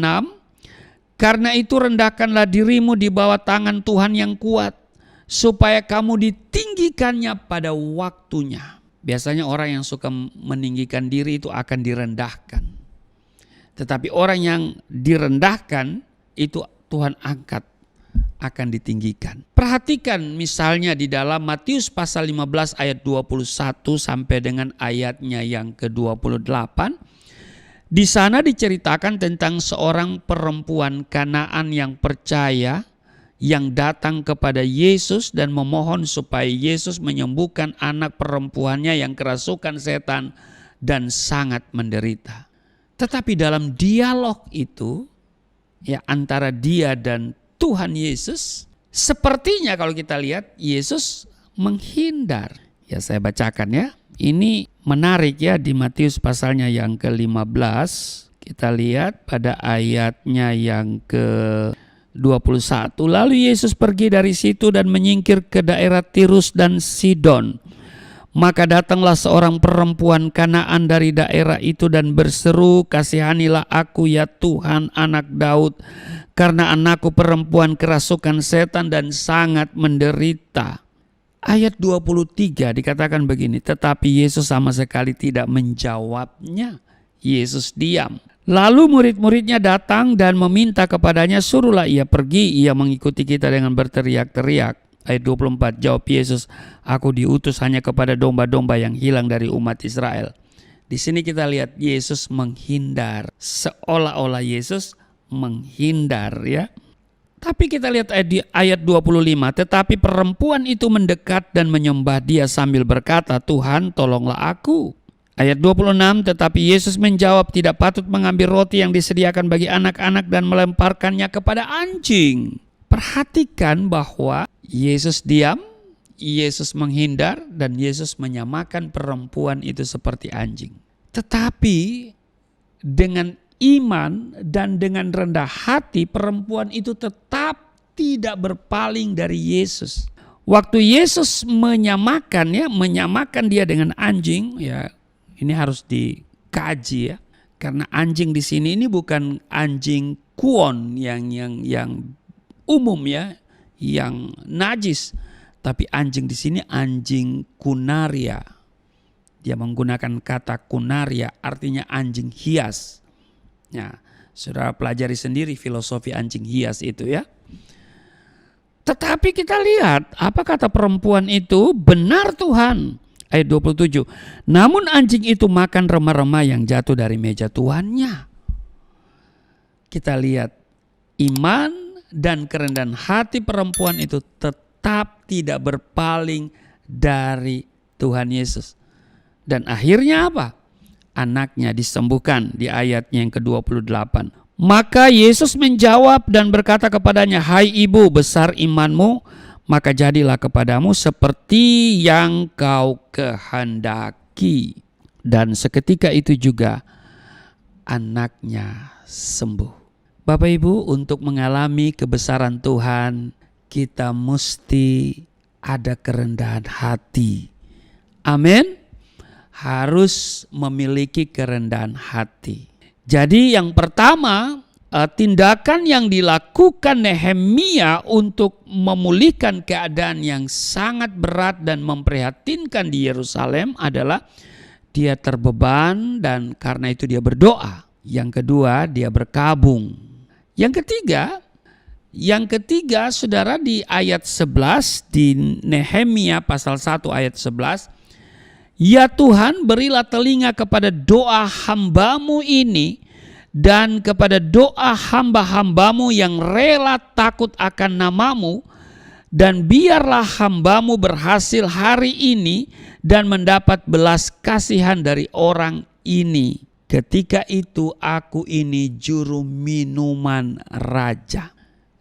karena itu rendahkanlah dirimu di bawah tangan Tuhan yang kuat, supaya kamu ditinggikannya pada waktunya. Biasanya orang yang suka meninggikan diri itu akan direndahkan. Tetapi orang yang direndahkan itu Tuhan angkat, akan ditinggikan. Perhatikan misalnya di dalam Matius pasal 15 ayat 21 sampai dengan ayatnya yang ke-28. Di sana diceritakan tentang seorang perempuan Kanaan yang percaya, yang datang kepada Yesus dan memohon supaya Yesus menyembuhkan anak perempuannya yang kerasukan setan dan sangat menderita. Tetapi dalam dialog itu ya antara dia dan Tuhan Yesus, sepertinya kalau kita lihat Yesus menghindar. Ya saya bacakan ya. Ini menarik ya di Matius pasalnya yang ke-15. Kita lihat pada ayatnya yang ke-21. Lalu Yesus pergi dari situ dan menyingkir ke daerah Tirus dan Sidon. Maka datanglah seorang perempuan Kanaan dari daerah itu dan berseru, "Kasihanilah aku ya Tuhan, anak Daud, karena anakku perempuan kerasukan setan dan sangat menderita." Ayat 23 dikatakan begini, tetapi Yesus sama sekali tidak menjawabnya. Yesus diam. Lalu murid-muridnya datang dan meminta kepadanya, "Suruhlah ia pergi, ia mengikuti kita dengan berteriak-teriak." Ayat 24, jawab Yesus, "Aku diutus hanya kepada domba-domba yang hilang dari umat Israel." Di sini kita lihat Yesus menghindar, seolah-olah Yesus menghindar ya. Tapi kita lihat di ayat 25, tetapi perempuan itu mendekat dan menyembah dia sambil berkata, "Tuhan, tolonglah aku." Ayat 26, tetapi Yesus menjawab, "Tidak patut mengambil roti yang disediakan bagi anak-anak dan melemparkannya kepada anjing." Perhatikan bahwa Yesus diam, Yesus menghindar, dan Yesus menyamakan perempuan itu seperti anjing. Tetapi dengan iman dan dengan rendah hati, perempuan itu tetap tidak berpaling dari Yesus. Waktu Yesus menyamakan dia dengan anjing, ya ini harus dikaji ya, karena anjing di sini ini bukan anjing kuon yang umum ya, yang najis, tapi anjing di sini anjing kunaria. Dia menggunakan kata kunaria, artinya anjing hias. Ya, saudara pelajari sendiri filosofi anjing hias itu ya. Tetapi kita lihat apa kata perempuan itu, "Benar Tuhan." Ayat 27, namun anjing itu makan remah-remah yang jatuh dari meja tuannya. Kita lihat iman dan kerendahan hati perempuan itu tetap tidak berpaling dari Tuhan Yesus. Dan akhirnya apa? Anaknya disembuhkan di ayatnya yang ke-28. Maka Yesus menjawab dan berkata kepadanya, "Hai ibu, besar imanmu, maka jadilah kepadamu seperti yang kau kehendaki." Dan seketika itu juga anaknya sembuh. Bapak Ibu, untuk mengalami kebesaran Tuhan, kita mesti ada kerendahan hati. Amin. Harus memiliki kerendahan hati. Jadi yang pertama, tindakan yang dilakukan Nehemia untuk memulihkan keadaan yang sangat berat dan memprihatinkan di Yerusalem adalah dia terbeban dan karena itu dia berdoa. Yang kedua, dia berkabung. Yang ketiga, saudara, di ayat 11 di Nehemia pasal 1 ayat 11, "Ya Tuhan, berilah telinga kepada doa hamba-Mu ini dan kepada doa hamba-hamba-Mu yang rela takut akan nama-Mu, dan biarlah hamba-Mu berhasil hari ini dan mendapat belas kasihan dari orang ini. Ketika itu aku ini juru minuman raja."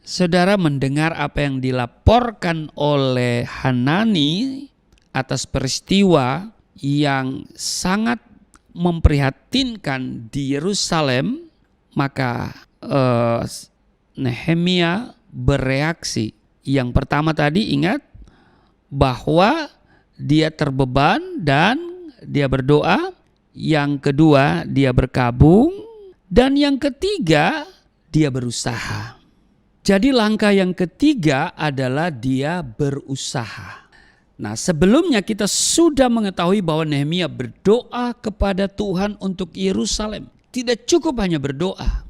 Saudara mendengar apa yang dilaporkan oleh Hanani atas peristiwa yang sangat memprihatinkan di Yerusalem, maka Nehemia bereaksi. Yang pertama tadi ingat bahwa dia terbeban dan dia berdoa. Yang kedua, dia berkabung, dan yang ketiga, dia berusaha. Jadi langkah yang ketiga adalah dia berusaha. Nah, sebelumnya kita sudah mengetahui bahwa Nehemia berdoa kepada Tuhan untuk Yerusalem. Tidak cukup hanya berdoa,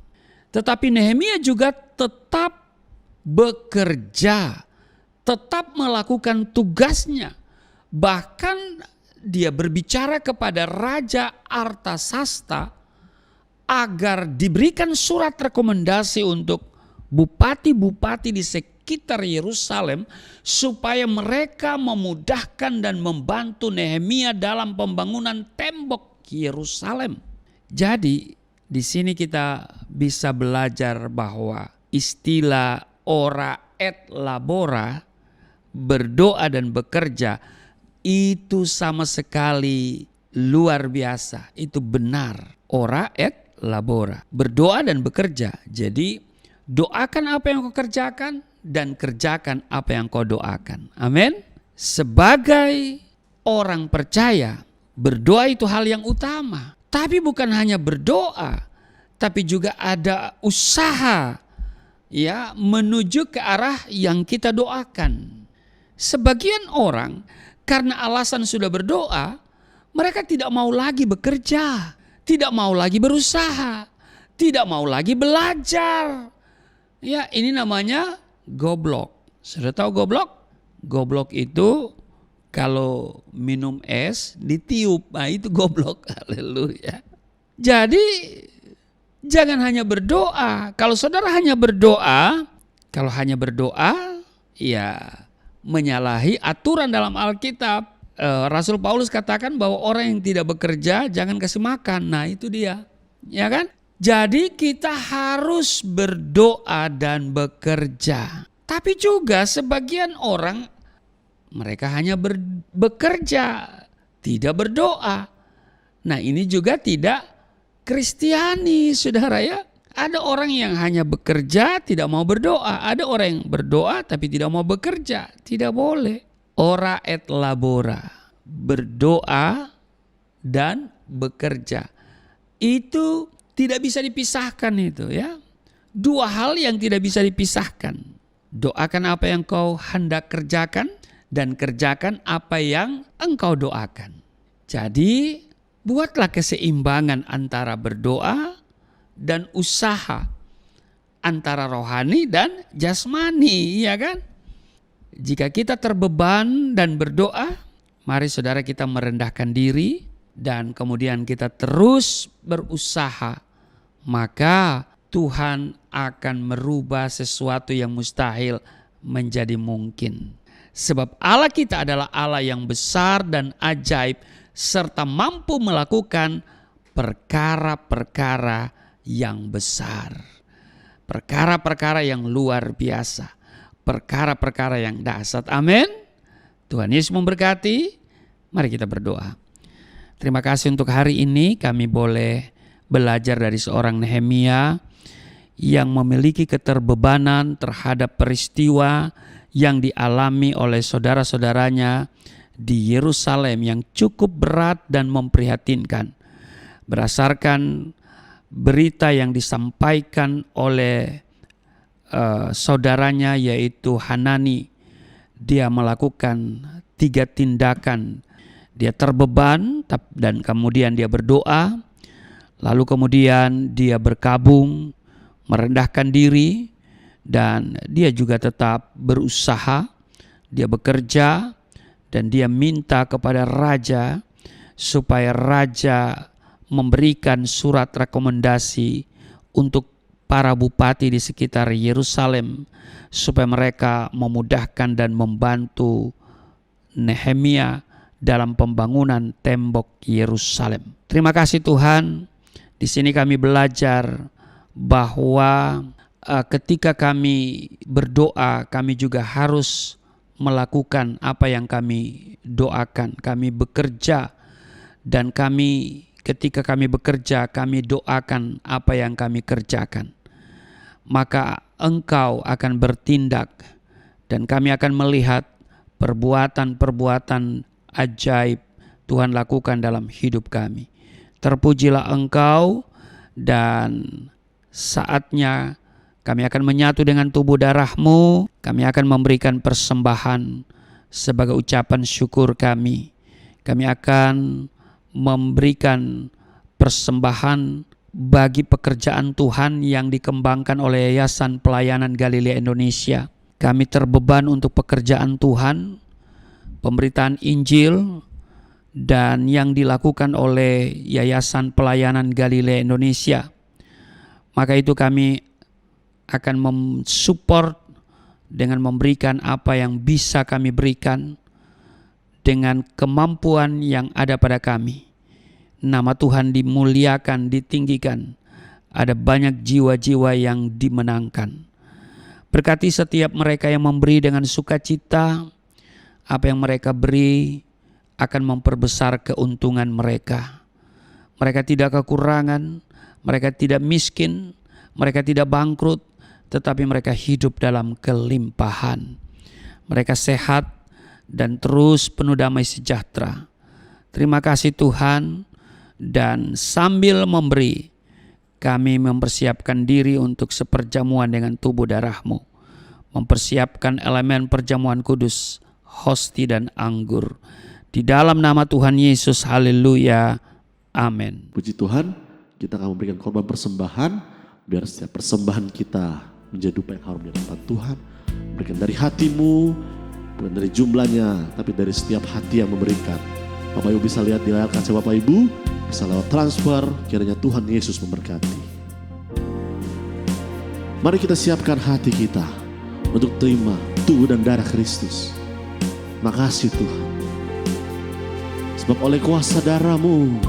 tetapi Nehemia juga tetap bekerja, tetap melakukan tugasnya. Bahkan dia berbicara kepada Raja Artasasta agar diberikan surat rekomendasi untuk bupati-bupati di sekitar Yerusalem supaya mereka memudahkan dan membantu Nehemia dalam pembangunan tembok Yerusalem. Jadi di sini kita bisa belajar bahwa istilah ora et labora, berdoa dan bekerja, itu sama sekali luar biasa. Itu benar. Ora et labora. Berdoa dan bekerja. Jadi doakan apa yang kau kerjakan dan kerjakan apa yang kau doakan. Amin. Sebagai orang percaya, berdoa itu hal yang utama. Tapi bukan hanya berdoa, tapi juga ada usaha ya menuju ke arah yang kita doakan. Sebagian orang karena alasan sudah berdoa, mereka tidak mau lagi bekerja, tidak mau lagi berusaha, tidak mau lagi belajar. Ya, ini namanya goblok. Sudah tahu goblok? Goblok itu kalau minum es ditiup, nah itu goblok. Haleluya. Jadi jangan hanya berdoa. Kalau saudara hanya berdoa, ya menyalahi aturan dalam Alkitab. Rasul Paulus katakan bahwa orang yang tidak bekerja jangan kasih makan. Nah itu dia, ya kan? Jadi kita harus berdoa dan bekerja. Tapi juga sebagian orang mereka hanya bekerja, tidak berdoa. Nah ini juga tidak Kristiani, saudara ya. Ada orang yang hanya bekerja tidak mau berdoa. Ada orang yang berdoa tapi tidak mau bekerja. Tidak boleh. Ora et labora. Berdoa dan bekerja. Itu tidak bisa dipisahkan itu ya. Dua hal yang tidak bisa dipisahkan. Doakan apa yang kau hendak kerjakan dan kerjakan apa yang engkau doakan. Jadi buatlah keseimbangan antara berdoa dan usaha, antara rohani dan jasmani, ya kan? Jika kita terbeban dan berdoa, mari saudara kita merendahkan diri dan kemudian kita terus berusaha, maka Tuhan akan merubah sesuatu yang mustahil menjadi mungkin. Sebab Allah kita adalah Allah yang besar dan ajaib serta mampu melakukan perkara-perkara yang besar. Perkara-perkara yang luar biasa. Perkara-perkara yang dahsyat. Amin. Tuhan Yesus memberkati. Mari kita berdoa. Terima kasih untuk hari ini kami boleh belajar dari seorang Nehemia yang memiliki keterbebanan terhadap peristiwa yang dialami oleh saudara-saudaranya di Yerusalem yang cukup berat dan memprihatinkan. Berdasarkan berita yang disampaikan oleh saudaranya yaitu Hanani, dia melakukan 3 tindakan. Dia terbeban dan kemudian dia berdoa, lalu kemudian dia berkabung, merendahkan diri, dan dia juga tetap berusaha, dia bekerja, dan dia minta kepada raja supaya raja memberikan surat rekomendasi untuk para bupati di sekitar Yerusalem supaya mereka memudahkan dan membantu Nehemia dalam pembangunan tembok Yerusalem. Terima kasih Tuhan. Di sini kami belajar bahwa ketika kami berdoa, kami juga harus melakukan apa yang kami doakan. Kami bekerja dan ketika kami bekerja, kami doakan apa yang kami kerjakan. Maka Engkau akan bertindak dan kami akan melihat perbuatan-perbuatan ajaib Tuhan lakukan dalam hidup kami. Terpujilah Engkau, dan saatnya kami akan menyatu dengan tubuh darah-Mu. Kami akan memberikan persembahan sebagai ucapan syukur kami. Kami akan memberikan persembahan bagi pekerjaan Tuhan yang dikembangkan oleh Yayasan Pelayanan Galilea Indonesia. Kami terbeban untuk pekerjaan Tuhan, pemberitaan Injil, dan yang dilakukan oleh Yayasan Pelayanan Galilea Indonesia. Maka itu kami akan mensupport dengan memberikan apa yang bisa kami berikan dengan kemampuan yang ada pada kami. Nama Tuhan dimuliakan, ditinggikan. Ada banyak jiwa-jiwa yang dimenangkan. Berkati setiap mereka yang memberi dengan sukacita. Apa yang mereka beri akan memperbesar keuntungan mereka. Mereka tidak kekurangan, mereka tidak miskin, mereka tidak bangkrut, tetapi mereka hidup dalam kelimpahan. Mereka sehat dan terus penuh damai sejahtera. Terima kasih Tuhan, dan sambil memberi, kami mempersiapkan diri untuk seperjamuan dengan tubuh darah-Mu. Mempersiapkan elemen perjamuan kudus, hosti dan anggur. Di dalam nama Tuhan Yesus, haleluya, amin. Puji Tuhan, kita akan memberikan korban persembahan, biar setiap persembahan kita menjadi upaya yang harum di hadapan Tuhan. Berikan dari hatimu, bukan dari jumlahnya, tapi dari setiap hati yang memberikan. Bapak Ibu bisa lihat di layar kaca Bapak Ibu, bisa lewat transfer, kiranya Tuhan Yesus memberkati. Mari kita siapkan hati kita untuk terima tubuh dan darah Kristus. Makasih Tuhan. Sebab oleh kuasa darah-Mu,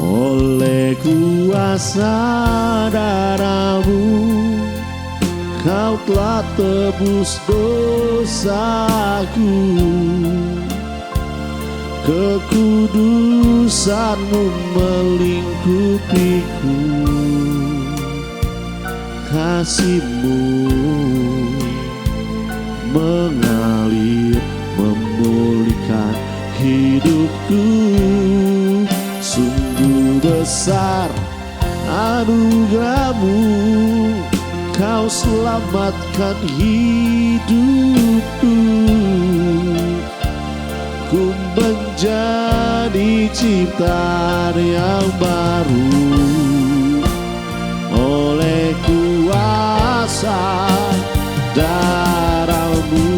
oleh kuasa darah-Mu, Kau telah tebus dosaku. Kekudusan-Mu melingkupiku. Kasih-Mu mengalir memulihkan hidupku. Sungguh besar anugerah-Mu, Kau selamatkan hidupku. Ku menjadi ciptaan yang baru oleh kuasa darah-Mu.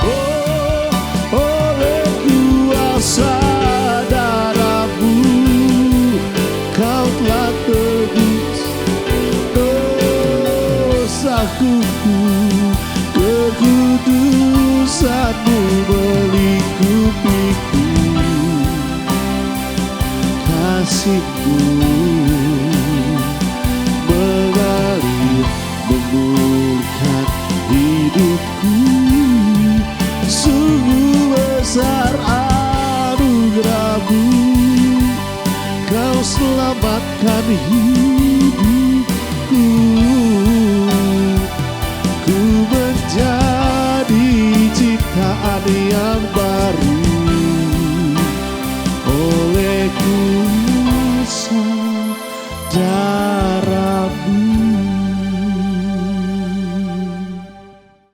Oh, oleh kuasa darah-Mu, Kau telah tebus dosaku. Kekudusan-Mu melingkupiku. Kasih-Mu mengalir memulihkan hidupku. Sungguh besar anugerah-Mu, Kau selamatkan hidupku. Ku menjadi ciptaan yang baru oleh kuasa darah-Mu.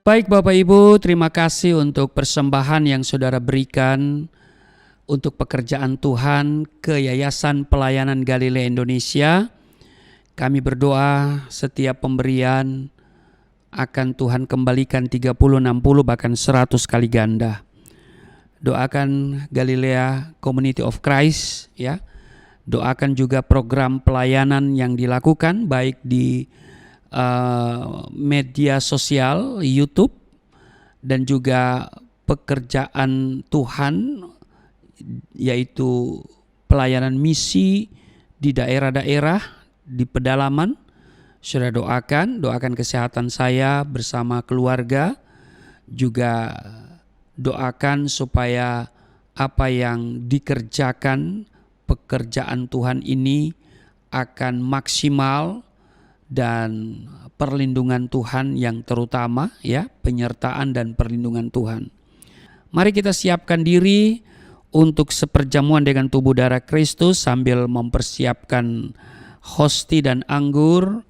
Baik Bapak Ibu, terima kasih untuk persembahan yang saudara berikan untuk pekerjaan Tuhan ke Yayasan Pelayanan Galilea Indonesia. Kami berdoa setiap pemberian akan Tuhan kembalikan 30, 60, bahkan 100 kali ganda. Doakan Galilea Community of Christ, ya. Doakan juga program pelayanan yang dilakukan baik di media sosial, YouTube, dan juga pekerjaan Tuhan, yaitu pelayanan misi di daerah-daerah, di pedalaman. Saudara doakan kesehatan saya bersama keluarga, juga doakan supaya apa yang dikerjakan pekerjaan Tuhan ini akan maksimal dan perlindungan Tuhan yang terutama, ya, penyertaan dan perlindungan Tuhan. Mari kita siapkan diri untuk seperjamuan dengan tubuh darah Kristus sambil mempersiapkan hosti dan anggur.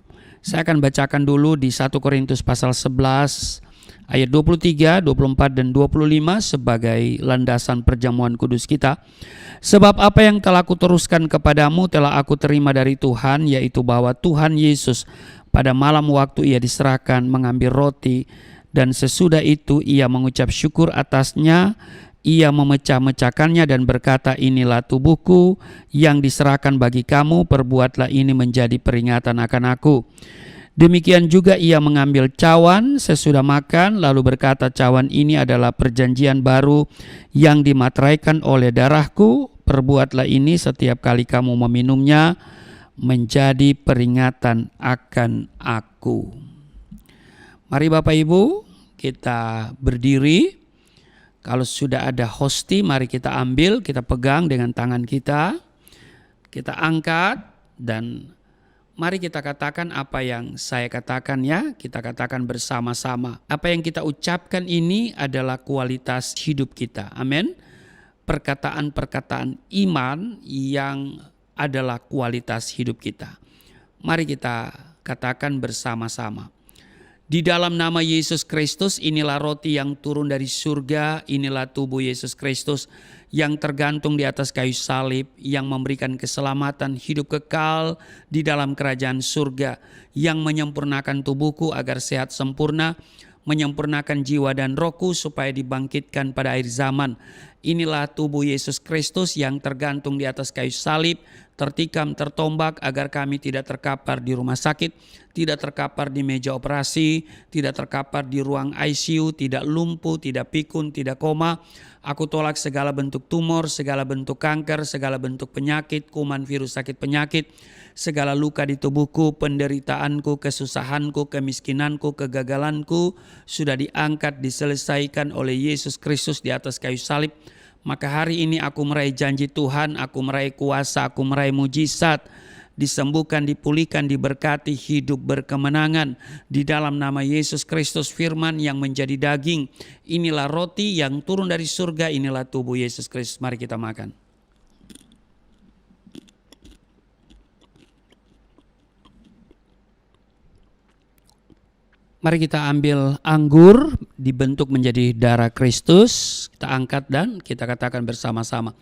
Saya akan bacakan dulu di 1 Korintus pasal 11 ayat 23, 24 dan 25 sebagai landasan perjamuan kudus kita. Sebab apa yang telah kuteruskan kepadamu telah aku terima dari Tuhan, yaitu bahwa Tuhan Yesus pada malam waktu ia diserahkan mengambil roti, dan sesudah itu ia mengucap syukur atasnya, ia memecah-mecahkannya dan berkata, inilah tubuhku yang diserahkan bagi kamu, perbuatlah ini menjadi peringatan akan aku. Demikian juga ia mengambil cawan sesudah makan, lalu berkata, cawan ini adalah perjanjian baru yang dimateraikan oleh darahku, perbuatlah ini setiap kali kamu meminumnya menjadi peringatan akan aku. Mari Bapak Ibu, kita berdiri. Kalau sudah ada hosti, mari kita ambil, kita pegang dengan tangan kita angkat, dan mari kita katakan apa yang saya katakan ya, kita katakan bersama-sama. Apa yang kita ucapkan ini adalah kualitas hidup kita, amin. Perkataan-perkataan iman yang adalah kualitas hidup kita. Mari kita katakan bersama-sama. Di dalam nama Yesus Kristus, inilah roti yang turun dari surga, inilah tubuh Yesus Kristus yang tergantung di atas kayu salib, yang memberikan keselamatan hidup kekal di dalam kerajaan surga, yang menyempurnakan tubuhku agar sehat sempurna, menyempurnakan jiwa dan rohku supaya dibangkitkan pada akhir zaman. Inilah tubuh Yesus Kristus yang tergantung di atas kayu salib, tertikam, tertombak agar kami tidak terkapar di rumah sakit, tidak terkapar di meja operasi, tidak terkapar di ruang ICU, tidak lumpuh, tidak pikun, tidak koma. Aku tolak segala bentuk tumor, segala bentuk kanker, segala bentuk penyakit, kuman, virus, sakit penyakit, segala luka di tubuhku, penderitaanku, kesusahanku, kemiskinanku, kegagalanku sudah diangkat, diselesaikan oleh Yesus Kristus di atas kayu salib. Maka hari ini aku meraih janji Tuhan, aku meraih kuasa, aku meraih mujizat, disembuhkan, dipulihkan, diberkati, hidup berkemenangan di dalam nama Yesus Kristus, firman yang menjadi daging. Inilah roti yang turun dari surga, inilah tubuh Yesus Kristus. Mari kita makan. Mari kita ambil anggur dibentuk menjadi darah Kristus. Kita angkat dan kita katakan bersama-sama.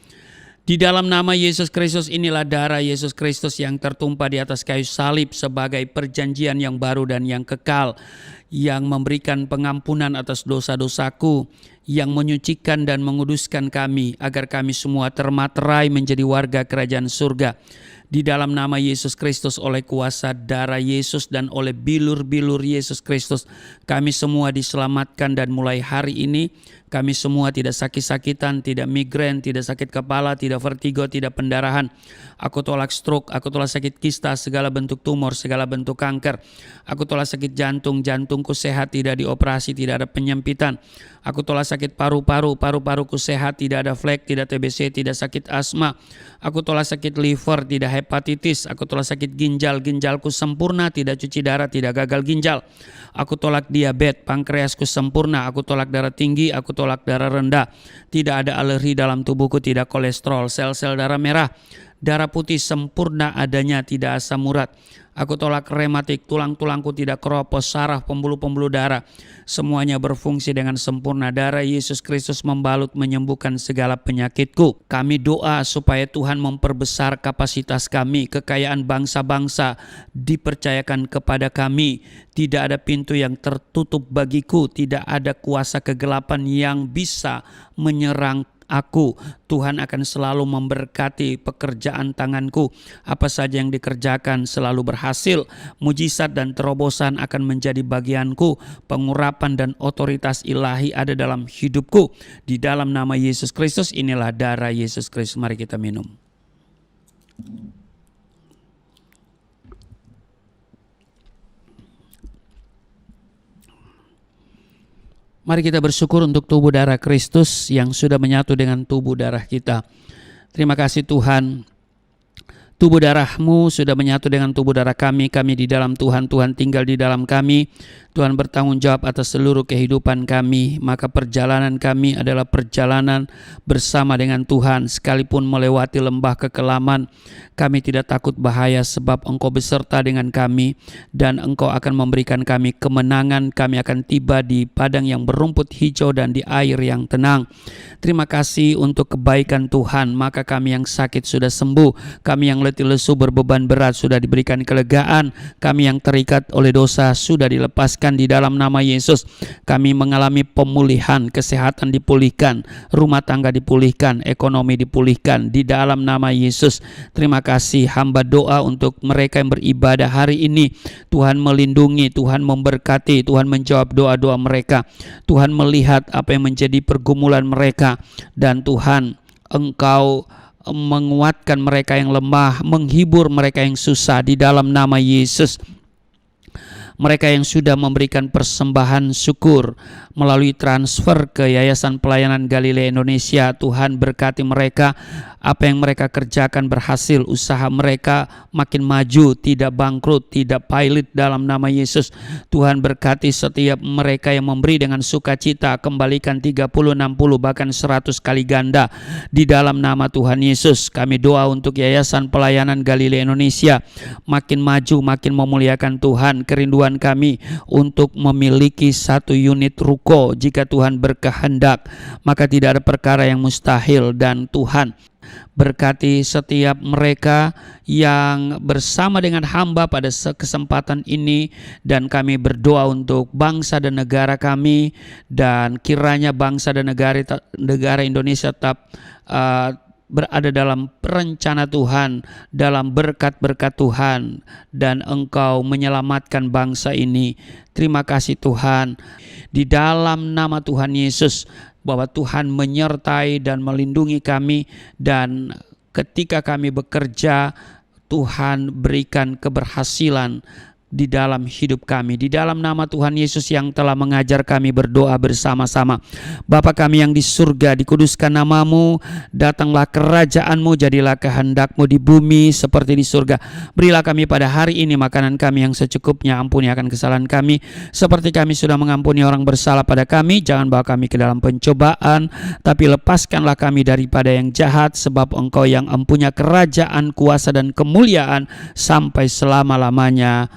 Di dalam nama Yesus Kristus, inilah darah Yesus Kristus yang tertumpah di atas kayu salib sebagai perjanjian yang baru dan yang kekal, yang memberikan pengampunan atas dosa-dosaku, yang menyucikan dan menguduskan kami agar kami semua termaterai menjadi warga kerajaan surga. Di dalam nama Yesus Kristus, oleh kuasa darah Yesus dan oleh bilur-bilur Yesus Kristus, kami semua diselamatkan, dan mulai hari ini kami semua tidak sakit-sakitan, tidak migrain, tidak sakit kepala, tidak vertigo, tidak pendarahan. Aku tolak stroke, aku tolak sakit kista, segala bentuk tumor, segala bentuk kanker. Aku tolak sakit jantung, jantungku sehat, tidak dioperasi, tidak ada penyempitan. Aku tolak sakit paru-paru, paru-paruku sehat, tidak ada flek, tidak TBC, tidak sakit asma. Aku tolak sakit liver, tidak hepatitis. Aku tolak sakit ginjal, ginjalku sempurna, tidak cuci darah, tidak gagal ginjal. Aku tolak diabetes, pankreasku sempurna. Aku tolak darah tinggi, aku tolak darah rendah. Tidak ada alergi dalam tubuhku, tidak kolesterol, sel-sel darah merah, darah putih sempurna adanya, tidak asam urat. Aku tolak rematik, tulang-tulangku tidak keropos, saraf, pembuluh-pembuluh darah, semuanya berfungsi dengan sempurna. Darah Yesus Kristus membalut, menyembuhkan segala penyakitku. Kami doa supaya Tuhan memperbesar kapasitas kami, kekayaan bangsa-bangsa dipercayakan kepada kami. Tidak ada pintu yang tertutup bagiku, tidak ada kuasa kegelapan yang bisa menyerang aku. Tuhan akan selalu memberkati pekerjaan tanganku. Apa saja yang dikerjakan selalu berhasil. Mujizat dan terobosan akan menjadi bagianku. Pengurapan dan otoritas ilahi ada dalam hidupku. Di dalam nama Yesus Kristus, inilah darah Yesus Kristus. Mari kita minum. Mari kita bersyukur untuk tubuh darah Kristus yang sudah menyatu dengan tubuh darah kita. Terima kasih Tuhan. Tubuh darah-Mu sudah menyatu dengan tubuh darah kami. Kami di dalam Tuhan, Tuhan tinggal di dalam kami. Tuhan bertanggung jawab atas seluruh kehidupan kami. Maka perjalanan kami adalah perjalanan bersama dengan Tuhan. Sekalipun melewati lembah kekelaman, kami tidak takut bahaya sebab Engkau beserta dengan kami. Dan Engkau akan memberikan kami kemenangan. Kami akan tiba di padang yang berumput hijau dan di air yang tenang. Terima kasih untuk kebaikan Tuhan. Maka kami yang sakit sudah sembuh. Kami yang letih lesu berbeban berat sudah diberikan kelegaan. Kami yang terikat oleh dosa sudah dilepaskan di dalam nama Yesus. Kami mengalami pemulihan, kesehatan dipulihkan, rumah tangga dipulihkan, ekonomi dipulihkan di dalam nama Yesus. Terima kasih, hamba doa untuk mereka yang beribadah hari ini. Tuhan melindungi, Tuhan memberkati, Tuhan menjawab doa-doa mereka. Tuhan melihat apa yang menjadi pergumulan mereka, dan Tuhan Engkau menguatkan mereka yang lemah, menghibur mereka yang susah di dalam nama Yesus. mereka yang sudah memberikan persembahan syukur melalui transfer ke Yayasan Pelayanan Galilea Indonesia. Tuhan berkati mereka, apa yang mereka kerjakan berhasil, usaha mereka makin maju, tidak bangkrut, tidak pailit dalam nama Yesus. Tuhan berkati setiap mereka yang memberi dengan sukacita, kembalikan 30, 60, bahkan 100 kali ganda di dalam nama Tuhan Yesus. Kami doa untuk Yayasan Pelayanan Galilea Indonesia makin maju, makin memuliakan Tuhan. Kerinduan kami untuk memiliki 1 unit ruko. Jika Tuhan berkehendak, maka tidak ada perkara yang mustahil. Dan Tuhan berkati setiap mereka yang bersama dengan hamba pada kesempatan ini, dan kami berdoa untuk bangsa dan negara kami, dan kiranya bangsa dan negara Indonesia tetap berada dalam rencana Tuhan, dalam berkat-berkat Tuhan, dan Engkau menyelamatkan bangsa ini. Terima kasih Tuhan, di dalam nama Tuhan Yesus, bahwa Tuhan menyertai dan melindungi kami, dan ketika kami bekerja, Tuhan berikan keberhasilan di dalam hidup kami. Di dalam nama Tuhan Yesus yang telah mengajar kami berdoa bersama-sama. Bapa kami yang di surga, dikuduskan nama-Mu, datanglah kerajaan-Mu, jadilah kehendak-Mu di bumi seperti di surga. Berilah kami pada hari ini makanan kami yang secukupnya, ampuni akan kesalahan kami seperti kami sudah mengampuni orang bersalah pada kami. Jangan bawa kami ke dalam pencobaan, tapi lepaskanlah kami daripada yang jahat, sebab Engkau yang empunya kerajaan, kuasa dan kemuliaan sampai selama-lamanya.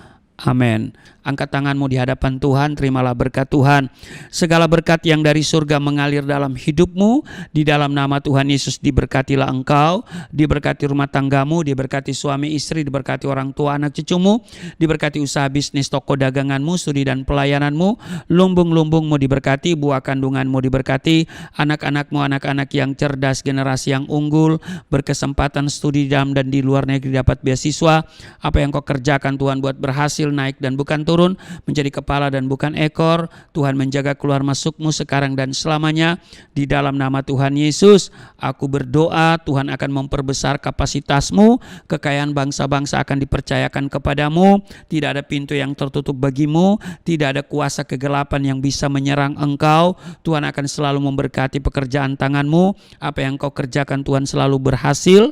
Amin. Angkat tanganmu di hadapan Tuhan, terimalah berkat Tuhan. Segala berkat yang dari surga mengalir dalam hidupmu. Di dalam nama Tuhan Yesus diberkatilah engkau, diberkati rumah tanggamu, diberkati suami istri, diberkati orang tua anak cucumu, diberkati usaha bisnis toko daganganmu, studi dan pelayananmu, lumbung-lumbungmu diberkati, buah kandunganmu diberkati, anak-anakmu anak-anak yang cerdas, generasi yang unggul, berkesempatan studi di dalam dan di luar negeri, dapat beasiswa. Apa yang kau kerjakan Tuhan buat berhasil, naik dan bukan turun, menjadi kepala dan bukan ekor. Tuhan menjaga keluar masukmu sekarang dan selamanya. Di dalam nama Tuhan Yesus, aku berdoa Tuhan akan memperbesar kapasitasmu, kekayaan bangsa-bangsa akan dipercayakan kepadamu, tidak ada pintu yang tertutup bagimu, tidak ada kuasa kegelapan yang bisa menyerang engkau. Tuhan akan selalu memberkati pekerjaan tanganmu, apa yang kau kerjakan Tuhan selalu berhasil,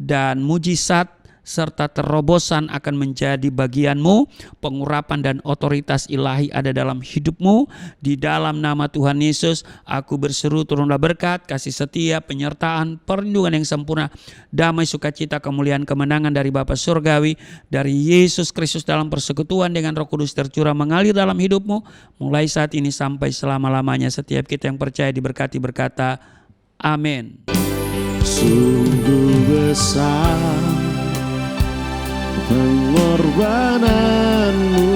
dan mujizat serta terobosan akan menjadi bagianmu. Pengurapan dan otoritas ilahi ada dalam hidupmu. Di dalam nama Tuhan Yesus, aku berseru turunlah berkat, kasih setia, penyertaan, perlindungan yang sempurna, damai, sukacita, kemuliaan, kemenangan dari Bapa Surgawi, dari Yesus Kristus dalam persekutuan dengan Roh Kudus tercurah mengalir dalam hidupmu, mulai saat ini sampai selama-lamanya. Setiap kita yang percaya diberkati berkata, amin. Sungguh besar pengorbananmu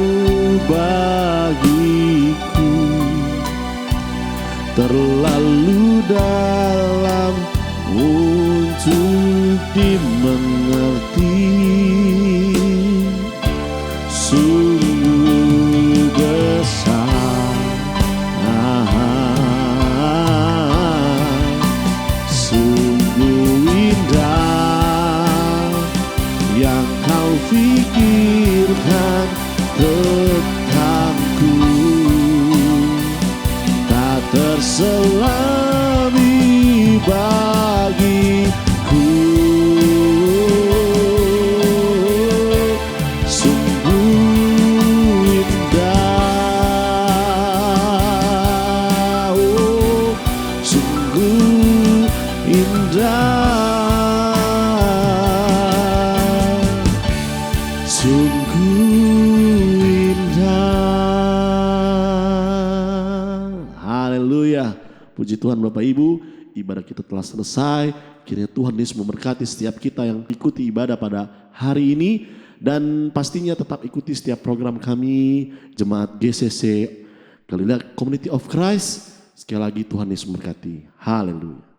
bagiku, terlalu dalam untuk dimengerti. Sungguh besar, sungguh indah yang kau pikirkan tentangku, tak terselami bagiku. Sungguh indah, oh, sungguh indah. Puji Tuhan Bapak Ibu, ibadah kita telah selesai. Kiranya Tuhan Yesus memberkati setiap kita yang ikuti ibadah pada hari ini. Dan pastinya tetap ikuti setiap program kami, Jemaat GCC Galilea Community of Christ. Sekali lagi Tuhan Yesus memberkati. Haleluya.